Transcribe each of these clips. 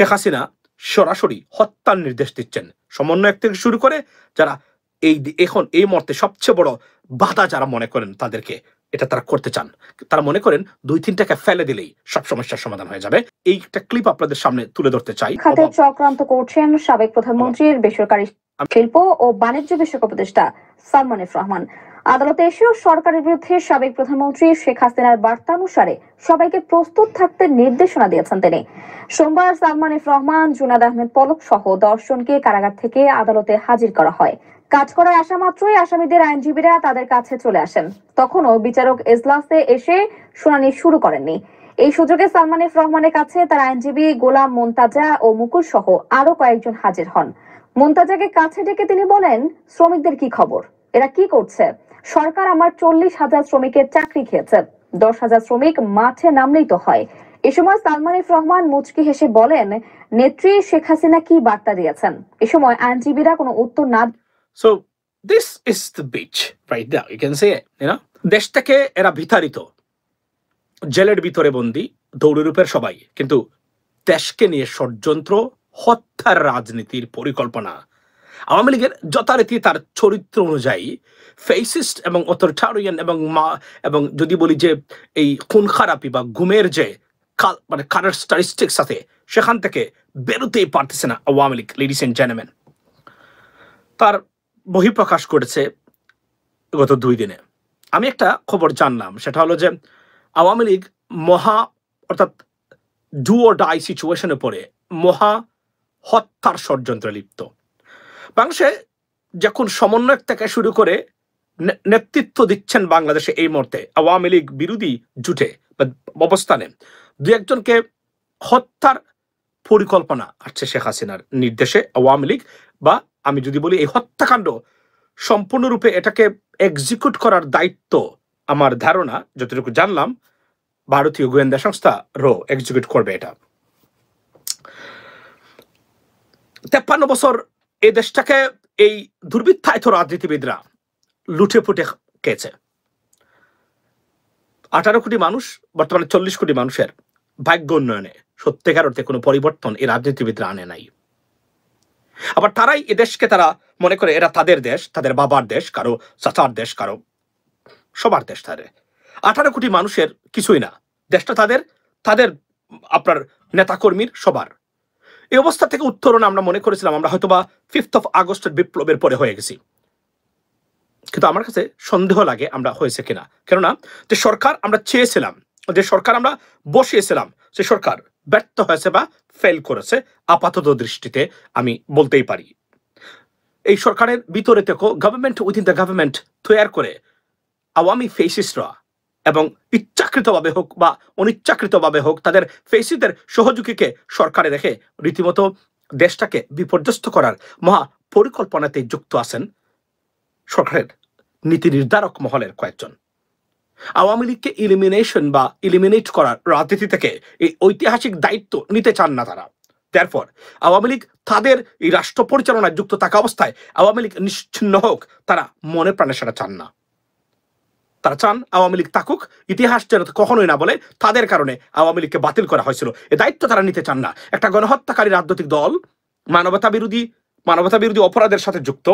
শেখ হাসিনা সরাসরি হত্যার নির্দেশ দিচ্ছেন সমন্বয়ক থেকে শুরু করে যারা এখন এই মুহূর্তে সবচেয়ে বড় বাধা যারা মনে করেন তাদেরকে এটা তারা করতে চান। তারা মনে করেন 2-3টাকে ফেলে দিলেই সব সমস্যার সমাধান হয়ে যাবে। এইটা ক্লিপ আপনাদের সামনে তুলে ধরতে চাই। খাতে চক্রান্ত করছেন সাবেক প্রধানমন্ত্রীর বেসরকারি শিল্প ও বাণিজ্য বিষয়ক উপদেষ্টা সালমান এফ রহমান। আদালতে এসেও সরকারের বিরুদ্ধে সাবেক প্রধানমন্ত্রী শেখ হাসিনার বার্তানুসারে সবাইকে প্রস্তুত থাকতে নির্দেশনা দিয়েছেন তিনি। সোমবার সালমান এফ রহমান, জুনাদ আহমেদ পলক সহ 10 জনকে কারাগার থেকে আদালতে হাজির করা হয়। কাজ করার আসা মাত্রই আসামিদের আইনজীবীরা তাদের কাছে চলে আসেন। তখনও বিচারক এজলাসে এসে শুনানি শুরু করেননি। এই সুযোগে সালমান এফ রহমানের কাছে তার আইনজীবী গোলাম মুনতাজা ও মুকুল সহ আরো কয়েকজন হাজির হন। মুনতাজাকে কাছে ডেকে তিনি বলেন, শ্রমিকদের কি খবর, এরা কি করছে? সরকার আমার 40,000 শ্রমিকের চাকরি খেয়েছে, 10,000 শ্রমিক মাঠে নামলেই তো হয়। এ সময় সালমান এফ রহমান মুচকি হেসে বলেন, নেত্রী শেখ হাসিনা কি বার্তা দিয়েছেন? এ সময় আইনজীবীরা কোনো উত্তর না। So this is the beach right there, you can see it, you know? দেশটাকে এরা বিতাড়িত, জেলের ভিতরে বন্দী, দৌড়েরূপের সবাই, কিন্তু দেশকে নিয়ে ষড়যন্ত্র, হত্যার রাজনীতির পরিকল্পনা। আওয়ামী লীগের যথারীতি তার চরিত্র অনুযায়ী ফেসিস্ট এবং অথরিটারিয়ান এবং যদি বলি যে এই খুন খারাপি বা গুমের যে মানে ক্যারেক্টারিস্টিক্স আছে সেখান থেকে বেরোতেই পারতেছে না Awami League. Ladies and gentleman, তার বহিঃপ্রকাশ করেছে গত 2 দিনে। আমি একটা খবর জানলাম, সেটা হলো যে আওয়ামী লীগ অর্থাৎ ডু অর ডাই সিচুয়েশনে পড়ে মহা হত্যার ষড়যন্ত্রে লিপ্ত। বাংলাদেশে যখন সমন্বয়ক থেকে শুরু করে নেতৃত্ব দিচ্ছেন বাংলাদেশে এই মুহূর্তে আওয়ামী লীগ বিরোধী জুটে বা অবস্থানে 2-1জনকে হত্যার পরিকল্পনা আসছে শেখ হাসিনার নির্দেশে আওয়ামী লীগ, বা আমি যদি বলি এই হত্যাকাণ্ড সম্পূর্ণরূপে এটাকে এক্সিকিউট করার দায়িত্ব আমার ধারণা যতটুকু জানলাম ভারতীয় গোয়েন্দা সংস্থা এক্সিকিউট করবে এটা। 53 বছর এই দেশটাকে এই দুর্বৃত্তায়িত রাজনীতিবিদরা লুটে পুটে খেয়েছে। 18 কোটি মানুষ, বর্তমানে 40 কোটি মানুষের ভাগ্য উন্নয়নে সত্যিকার অর্থে কোনো পরিবর্তন এই রাজনীতিবিদরা আনে নাই। আবার তারাই এ দেশকে তারা মনে করে এরা তাদের দেশ, তাদের বাবার দেশ, কারো চাচার দেশ, কারো সবার দেশ। তাদের 18 কোটি মানুষের কিছুই না, দেশটা তাদের আপনার নেতাকর্মীর সবার। এই অবস্থা থেকে উত্তরণ আমরা মনে করেছিলাম আমরা হয়তোবা 5 আগস্টের বিপ্লবের পরে হয়ে গেছি, কিন্তু আমার কাছে সন্দেহ লাগে আমরা হয়েছে কিনা। কেননা যে সরকার আমরা চেয়েছিলাম, যে সরকার আমরা বসিয়েছিলাম, সে সরকার ব্যর্থ হয়েছে বা ফেল করেছে আপাতত দৃষ্টিতে আমি বলতেই পারি। এই সরকারের ভিতরে থেকে গভর্নমেন্ট উইদিন দ্য গভর্নমেন্ট তৈরি করে আওয়ামী ফেসিস্টরা এবং ইচ্ছাকৃতভাবে হোক বা অনিচ্ছাকৃতভাবে হোক তাদের ফেসিদের সহযোগীকে সরকারে রেখে রীতিমতো দেশটাকে বিপর্যস্ত করার মহা পরিকল্পনাতে যুক্ত আছেন সরকারের নীতি নির্ধারক মহলের কয়েকজন। আওয়ামী লীগকে ইলিমিনেট করার রাজনীতি থেকে এই ঐতিহাসিক দায়িত্ব নিতে চান না তারা। তারপর আওয়ামী লীগ তাদের এই রাষ্ট্র পরিচালনায় যুক্ত থাকা অবস্থায় আওয়ামী লীগ নিশ্চিহ্ন হোক, তারা মনে প্রাণে সেটা চান না। তারা চান আওয়ামী লীগ থাকুক, ইতিহাস যেন কখনোই না বলে তাদের কারণে আওয়ামী লীগকে বাতিল করা হয়েছিল, এ দায়িত্ব তারা নিতে চান না। একটা গণহত্যাকারী রাজনৈতিক দল, মানবতা বিরোধী অপরাধের সাথে যুক্ত,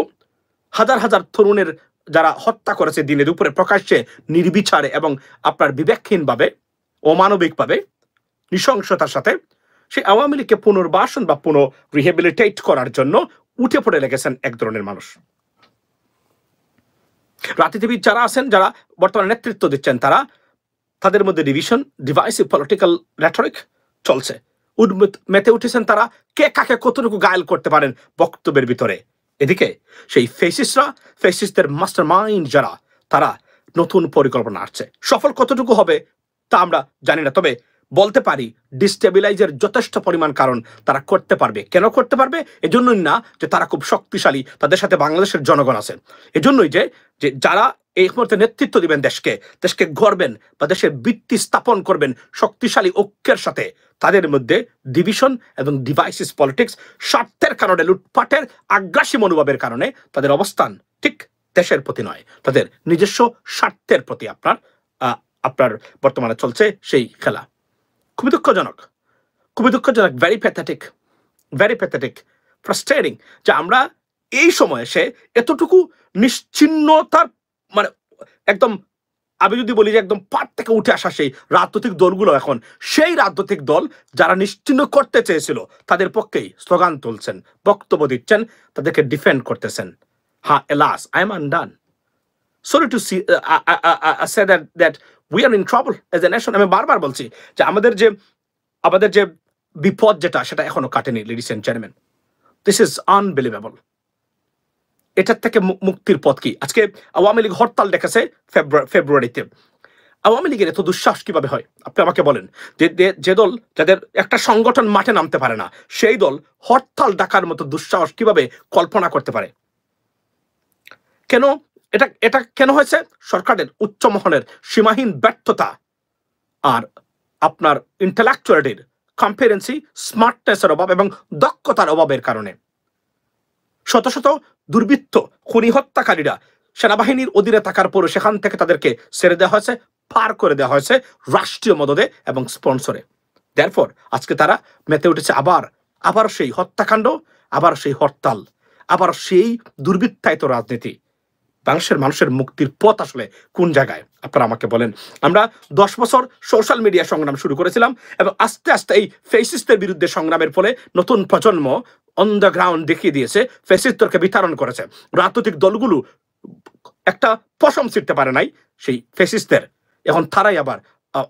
হাজার হাজার তরুণের যারা হত্যা করেছে দিনে দুপুরে প্রকাশ্যে নির্বিচারে এবং আপনার বিবেকহীনভাবে, অমানবিকভাবে, নৃশংসতার সাথে, সেই আওয়ামী লীগকে পুনর্বাসন বা রিহেবিলিটেট করার জন্য উঠে পড়ে লেগেছেন এক ধরনের মানুষ। রাজনীতিবিদ যারা আছেন, যারা বর্তমানে নেতৃত্ব দিচ্ছেন, তাদের মধ্যে ডিভাইসিভ পলিটিক্যাল রেটরিক চলছে। মেতে উঠেছেন তারা কে কাকে কতটুকু গায়েল করতে পারেন বক্তব্যের ভিতরে। এদিকে সেই ফেসিস্টদের মাস্টার মাইন্ড যারা, তারা নতুন পরিকল্পনা আসছে। সফল কতটুকু হবে তা আমরা জানি না, তবে বলতে পারি ডিস্টেবিলাইজের যথেষ্ট পরিমাণ কারণ তারা করতে পারবে। কেন করতে পারবে? এজন্যই না যে তারা খুব শক্তিশালী, তাদের সাথে বাংলাদেশের জনগণ আছে। এজন্যই যে যারা এই মুহূর্তে নেতৃত্ব দিবেন দেশকে গড়বেন বা দেশের ভিত্তি স্থাপন করবেন শক্তিশালী ঐক্যের সাথে, তাদের মধ্যে ডিভিশন এবং ডিভাইসিস পলিটিক্স, স্বার্থের কারণে, লুটপাটের আগ্রাসী মনোভাবের কারণে তাদের অবস্থান ঠিক দেশের প্রতি নয়, তাদের নিজস্ব স্বার্থের প্রতি আপনার বর্তমানে চলছে সেই খেলা। খুবই দুঃখজনক, very pathetic. Very pathetic, frustrating যে আমরা এই সময়ে এসে এতটুকু নিশ্চিহ্নতার মানে একদম, আমি যদি বলি যে একদম পাট থেকে উঠে আসা সেই রাজনৈতিক দলগুলো এখন সেই রাজনৈতিক দল যারা নিশ্চিহ্ন করতে চেয়েছিল তাদের পক্ষেই স্লোগান তুলছেন, বক্তব্য দিচ্ছেন, তাদেরকে ডিফেন্ড করতেছেন। হ্যাঁ, alas, I am undone, sorry to see say that we are in trouble as a nation. আমি বারবার বলছি যে আমাদের যে বিপদ যেটা সেটা এখনো কাটেনি, ladies and gentleman. This is unbelievable. এটার থেকে মুক্তির পথ কি? আজকে আওয়ামী লীগ হরতাল ডেকেছে ফেব্রুয়ারিতে। আওয়ামী লীগের এত দুঃসাহস কিভাবে হয় আপনি আমাকে বলেন? যে দল যাদের একটা সংগঠন মাঠে নামতে পারে না সেই দল হরতাল ডাকার মতো দুঃসাহস কিভাবে কল্পনা করতে পারে? কেন এটা কেন হয়েছে? সরকারের উচ্চ মহলের সীমাহীন ব্যর্থতা আর আপনার ইন্টেলেকচুয়ালিটির কম্পিটেন্সি, স্মার্টনেসের অভাব এবং দক্ষতার অভাবের কারণে। শত শত দুর্বৃত্ত, খুনি, হত্যাকারীরা সেনাবাহিনীর অধীনে থাকার পরও সেখান থেকে তাদেরকে ছেড়ে দেওয়া হয়েছে, পার করে দেওয়া হয়েছে রাষ্ট্রীয় মদদে এবং স্পন্সরে। দেয়ারফর আজকে তারা মেতে উঠেছে আবার সেই হত্যাকাণ্ড, আবার সেই হরতাল, আবার সেই দুর্বৃত্তায়িত রাজনীতি। মানুষের মুক্তির পথ আসলে কোন জায়গায় আপনারা আমাকে বলেন? আমরা 10 বছর সোশ্যাল মিডিয়া সংগ্রাম শুরু করেছিলাম এবং আস্তে আস্তে এই ফেসিস্টের বিরুদ্ধে সংগ্রামের ফলে নতুন প্রজন্ম অন দ্য গ্রাউন্ড দেখিয়ে দিয়েছে, ফেসিস্টকে বিতাড়ন করেছে। রাজনৈতিক দলগুলো একটা পশম ছিঁড়তে পারে নাই সেই ফেসিস্টদের। এখন তারাই আবার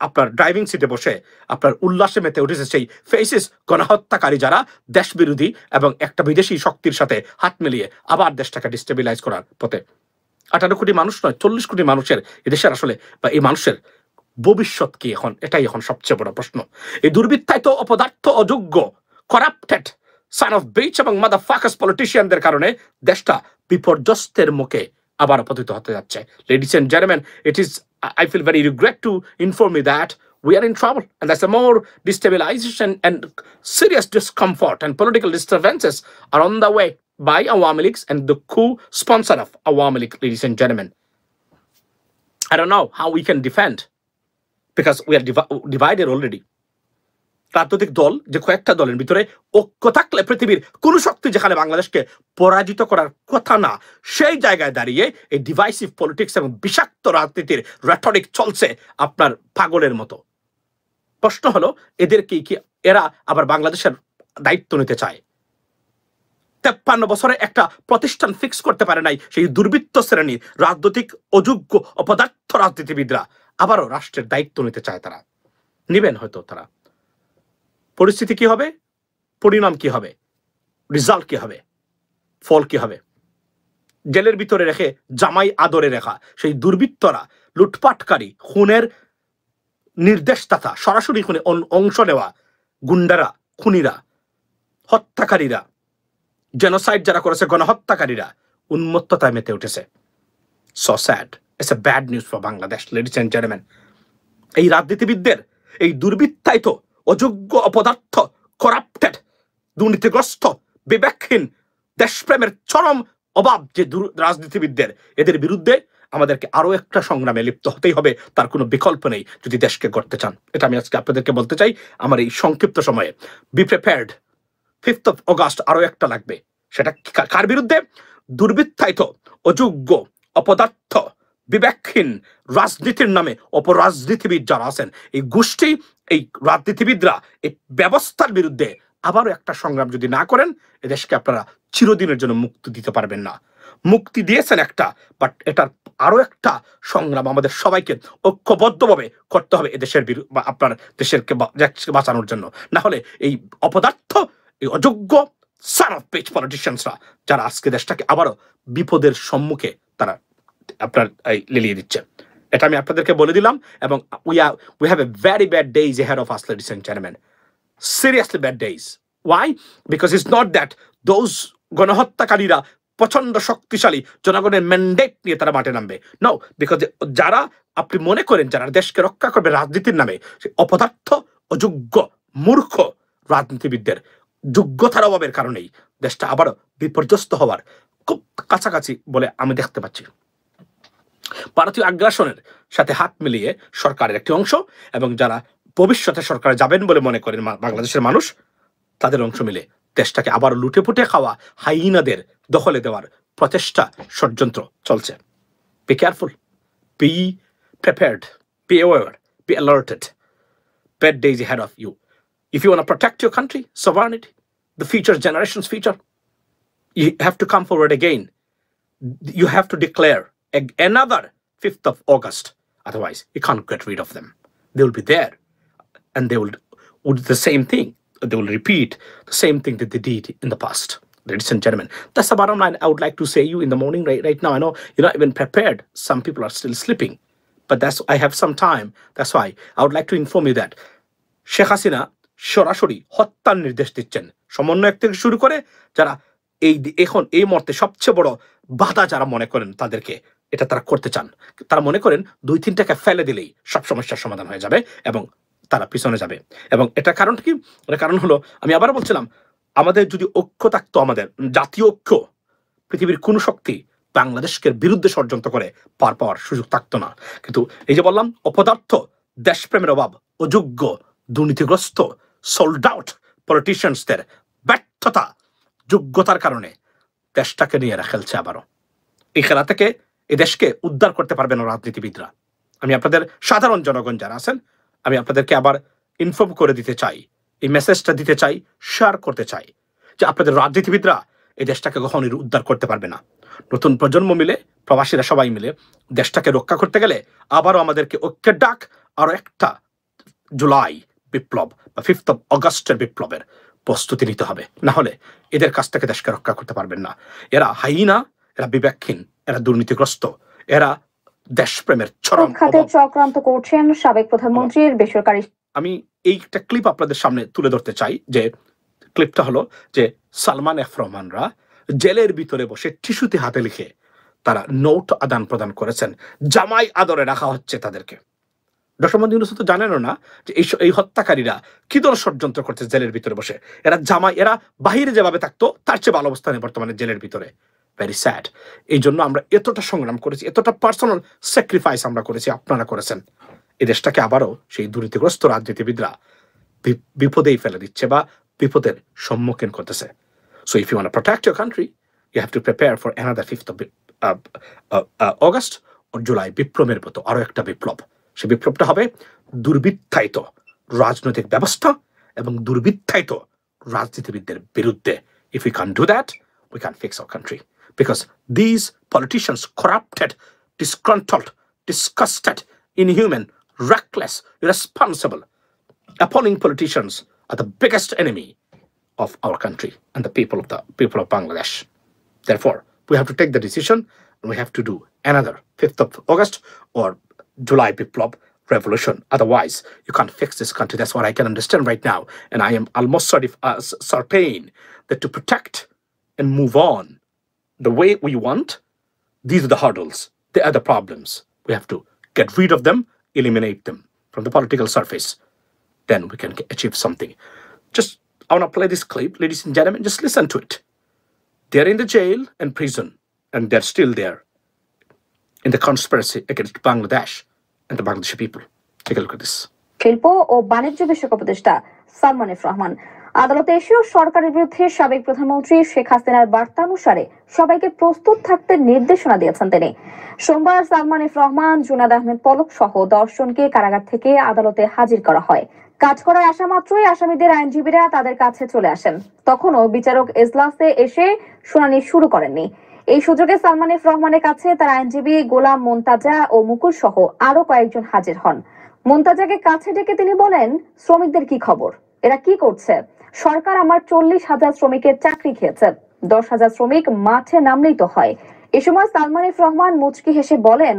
আপনার ড্রাইভিং সিটে বসে আপনার উল্লাসে মেতে উঠেছে সেই ফেসিস্ট গণহত্যাকারী যারা দেশ বিরোধী এবং একটা বিদেশি শক্তির সাথে হাত মিলিয়ে আবার দেশটাকে ডিস্টেবিলাইজ করার পথে। 18 কোটি মানুষ নয়, 40 কোটি মানুষের এদেশের আসলে বা এই মানুষের ভবিষ্যৎ কি এখন? এটাই এখন সবচেয়ে বড় প্রশ্ন। এই দুর্বৃত্তায়িত, অপদার্থ, অযোগ্য, করাপ্টেড সান অফ বিচ এবং মাদারফাকার্স পলিটিশিয়ানদের কারণে দেশটা বিপর্যস্তের মুখে আবার পতিত হতে যাচ্ছে। Ladies and gentleman, I feel very regret to inform you that we are in trouble, and there's a more destabilization and serious discomfort and political disturbances are on the way by Awami League and the co-sponsor of Awami League, ladies and gentlemen. I don't know how we can defend because we are divided already. রাজনৈতিক দল যে কয়েকটা দলের ভিতরে ঐক্য থাকলে পৃথিবীর কোন শক্তি যেখানে বাংলাদেশকে পরাজিত করার কথা না, সেই জায়গায় দাঁড়িয়ে এই ডিভাইসিভ পলিটিক্স এবং বিষাক্ত রাজনীতির রেটরিক চলছে আপনার পাগলের মতো। প্রশ্ন হলো এদেরকে কি এরা আবার বাংলাদেশের দায়িত্ব নিতে চায়? 53 বছরে একটা প্রতিষ্ঠান ফিক্স করতে পারে নাই সেই দুর্বৃত্ত শ্রেণীর রাজনৈতিক অযোগ্য অপদার্থ রাজনীতিবিদরা আবারও রাষ্ট্রের দায়িত্ব নিতে চায়। তারা নিবেন হয়তো, তারা পরিস্থিতি কি হবে, পরিণাম কি হবে, রেজাল্ট কি হবে, ফল কি হবে? জেলের ভিতরে রেখে জামাই আদরে রেখা সেই দুর্বৃত্তরা, লুটপাটকারী, খুনের নির্দেশদাতা, সরাসরি খুনে অংশ নেওয়া গুন্ডারা, খুনিরা, হত্যাকারীরা, জেনোসাইড যারা করেছে, গণহত্যাকারীরা উন্মত্ততায় মেতে উঠেছে। So sad, it's a bad news for Bangladesh, ladies and gentleman. এই রাজনীতিবিদদের, এই দুর্বৃত্তায়িত, অযোগ্য, অপদার্থ, করাপ্টেড, দুর্নীতিগ্রস্ত, বিবেকহীন, দেশপ্রেমের চরম অভাব যে রাজনীতিবিদদের, এদের বিরুদ্ধে আমাদেরকে আরো একটা সংগ্রামে লিপ্ত হতেই হবে। তার কোনো বিকল্প নেই যদি দেশকে গড়তে চান। এটা আমি আজকে আপনাদেরকে বলতে চাই আমার এই সংক্ষিপ্ত সময়ে। Be prepared, 5th of August আরো একটা লাগবে। সেটা কার বিরুদ্ধে? দুর্বৃত্তায়িত, অযোগ্য, অপদার্থ, বিবেকহীন, রাজনীতির নামে অপরাজনীতিবিদ যারা আছেন, এই গোষ্ঠী, এই রাজনীতিবিদরা, এই ব্যবস্থার বিরুদ্ধে আবারও একটা সংগ্রাম যদি না করেন, এদেশকে আপনারা চিরদিনের জন্য মুক্তি দিতে পারবেন না। মুক্তি দিয়েছেন একটা, বাট এটার আরো একটা সংগ্রাম আমাদের সবাইকে ঐক্যবদ্ধভাবে করতে হবে এদেশের আপনার দেশকে বাঁচানোর জন্য। না হলে এই অপদার্থ, এই অযোগ্য সান অফ বিচ পলিটিশিয়ানসরা যারা আজকে দেশটাকে আবারও বিপদের সম্মুখে তারা আপনার লেলিয়ে দিচ্ছে, এটা আমি আপনাদেরকে বলে দিলাম। এবং we have a very bad days ahead of us, ladies and gentlemen. Seriously bad days. Why? Because it's not that those গণহত্যাকারীরা প্রচন্ড শক্তিশালী জনগণের ম্যান্ডেট নিয়ে তারা মাঠে নামবে। নো, বিকজ যারা আপনি মনে করেন যারা দেশকে রক্ষা করবে রাজনীতির নামে, সেই অপদার্থ, অযোগ্য, মূর্খ রাজনীতিবিদদের যোগ্যতার অভাবের কারণেই দেশটা আবারও বিপর্যস্ত হওয়ার খুব কাছাকাছি বলে আমি দেখতে পাচ্ছি। ভারতীয় আগ্রাসনের সাথে হাত মিলিয়ে সরকারের একটি অংশ এবং যারা ভবিষ্যতে সরকারে যাবেন বলে মনে করেন বাংলাদেশের মানুষ, তাদের অংশ মিলে দেশটাকে আবার লুটে পুটে খাওয়া হাইনাদের দখলে দেওয়ার প্রচেষ্টা ষড়যন্ত্র চলছে। Be careful, be prepared, be aware, be alerted. Bad days ahead of you. If you want to protect your country, sovereignty, the future generations' future, you have to come forward again. You have to declare another 5th of August. Otherwise, you can't get rid of them. They will be there, and they will do the same thing. They will repeat the same thing that they did in the past. Ladies and gentlemen, that's the bottom line I would like to say you in the morning right now. I know you're not even prepared. Some people are still sleeping. But I have some time. That's why I would like to inform you that Sheikh Hasina সরাসরি হত্যার নির্দেশ দিচ্ছেন সমন্বয়ক থেকে শুরু করে যারা এখন এই মুহূর্তে সবচেয়ে বড় বাধা যারা মনে করেন তাদেরকে এটা তারা করতে চান। তারা মনে করেন 2-3টাকে ফেলে দিলেই সব সমস্যার সমাধান হয়ে যাবে এবং তারা পিছনে যাবে। এবং এটা কারণ কি? এটা কারণ হলো, আমি আবার বলছিলাম, আমাদের যদি ঐক্য থাকতো, আমাদের জাতীয় ঐক্য, পৃথিবীর কোন শক্তি বাংলাদেশকে বিরুদ্ধে ষড়যন্ত্র করে পার পাওয়ার সুযোগ থাকতো না। কিন্তু এই যে বললাম, অপদার্থ, দেশপ্রেমের অভাব, অযোগ্য, দুর্নীতিগ্রস্ত, সোল্ড আউট পলিটিশিয়ানসদের ব্যর্থতা, যোগ্যতার কারণে দেশটাকে নিয়ে এরা খেলছে আবারও। এই খেলা থেকে এই দেশকে উদ্ধার করতে পারবে না রাজনীতিবিদরা। আমি আপনাদের সাধারণ জনগণ যারা আছেন, আমি আপনাদেরকে আবার ইনফর্ম করে দিতে চাই, এই মেসেজটা দিতে চাই, শেয়ার করতে চাই যে আপনাদের রাজনীতিবিদরা এই দেশটাকে কখনোই উদ্ধার করতে পারবে না। নতুন প্রজন্ম মিলে, প্রবাসীরা সবাই মিলে দেশটাকে রক্ষা করতে গেলে আবারও আমাদেরকে ঐক্যের ডাক, আরো একটা জুলাই বিপ্লব বা 5th of অগাস্টের বিপ্লবের প্রস্তুতি নিতে হবে। না হলে এদের কাছ থেকে দেশকে রক্ষা করতে পারবেন না। এরা হাইনা, এরা বিবেকহীন, এরা দুর্নীতিগ্রস্ত, এরা দেশপ্রেমের চরম চক্রান্ত করছেন সাবেক প্রধানমন্ত্রীর বেসরকারি। আমি এইটা ক্লিপ আপনাদের সামনে তুলে ধরতে চাই। যে ক্লিপটা হলো যে সালমান এফ রহমানরা জেলের ভিতরে বসে টিস্যুতে হাতে লিখে তারা নোট আদান প্রদান করেছেন। জামাই আদরে রাখা হচ্ছে তাদেরকে। ডক্টর মোহাম্মদ ইউনূস তো জানেনও না যে এই হত্যাকারীরা কি ধরনের ষড়যন্ত্র করছে জেলের ভিতরে বসে। এরা বাহিরে যেভাবে থাকতো তার চেয়ে ভালো অবস্থানে বর্তমানে জেলের ভিতরে। Very sad. এই জন্য আমরা এতটা সংগ্রাম করেছি, এতটা পার্সোনাল স্যাক্রিফাইস আমরা করেছি, আপনারা করেছেন। এই দেশটাকে আবারও সেই দুর্নীতিগ্রস্ত রাজনীতিবিদরা বিপদেই ফেলে দিচ্ছে বা বিপদের সম্মুখীন করতেছে। So if you want to protect your country, you have to prepare for another 5th of August ও জুলাই বিপ্লবের মতো আরো একটা বিপ্লব। সে বিপ্লবটা হবে দুর্বৃত্তায়িত রাজনৈতিক ব্যবস্থা এবং দুর্বৃত্তায়িত রাজনীতিবিদদের বিরুদ্ধে। If we can't do that, we can't fix our country. Because these politicians, corrupted, disgruntled, disgusted, inhuman, reckless, irresponsible, appalling politicians are the biggest enemy of our country and the people of Bangladesh. Therefore, we have to take the decision and we have to do another 5th of August or July Biplop revolution. Otherwise, you can't fix this country. That's what I can understand right now. And I am almost certain that to protect and move on the way we want, these are the hurdles. They are the problems. We have to get rid of them, eliminate them from the political surface. Then we can achieve something. I want to play this clip, ladies and gentlemen. Just listen to it. They're in the jail and prison, and they're still there in the conspiracy against Bangladesh and the Bangladeshi people. Take a look at this. শিল্প ও বাণিজ্য বিষয়ক উপদেষ্টা Salman F Rahman আদালতে এসেও সরকারের বিরুদ্ধে সাবেক প্রধানমন্ত্রী শেখ হাসিনার বার্তানুসারে সবাইকে প্রস্তুত থাকতে নির্দেশনা দিয়েছেন তিনি। সোমবার সালমান এফ রহমান, জুনাদ আহমেদ পলক সহ 10 জনকে কারাগার থেকে আদালতে হাজির করা হয়। কাজ করার আসা মাত্রই আসামিদের আইনজীবীরা তাদের কাছে চলে আসেন। তখনও বিচারক এজলাসে এসে শুনানি শুরু করেননি। এই সুযোগে সালমান এফ রহমানের কাছে তার আইনজীবী গোলাম মোন্তাজা ও মুকুল সহ আরো কয়েকজন হাজির হন। মোন্তাজাকে কাছে ডেকে তিনি বলেন, শ্রমিকদের কি খবর, এরা কি করছে? সরকার আমার 40,000 শ্রমিকের চাকরি খেয়েছে, 10,000 শ্রমিক মাঠে নামলেই তো হয়। এ সময় সালমান এফ রহমান মুচকি হেসে বলেন,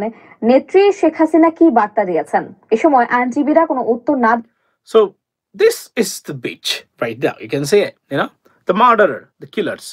নেত্রী শেখ হাসিনা কি বার্তা দিয়েছেন? এ সময় আইনজীবীরা কোনো উত্তর না। So this is the beach right now. You can see it, the murderer, the killers.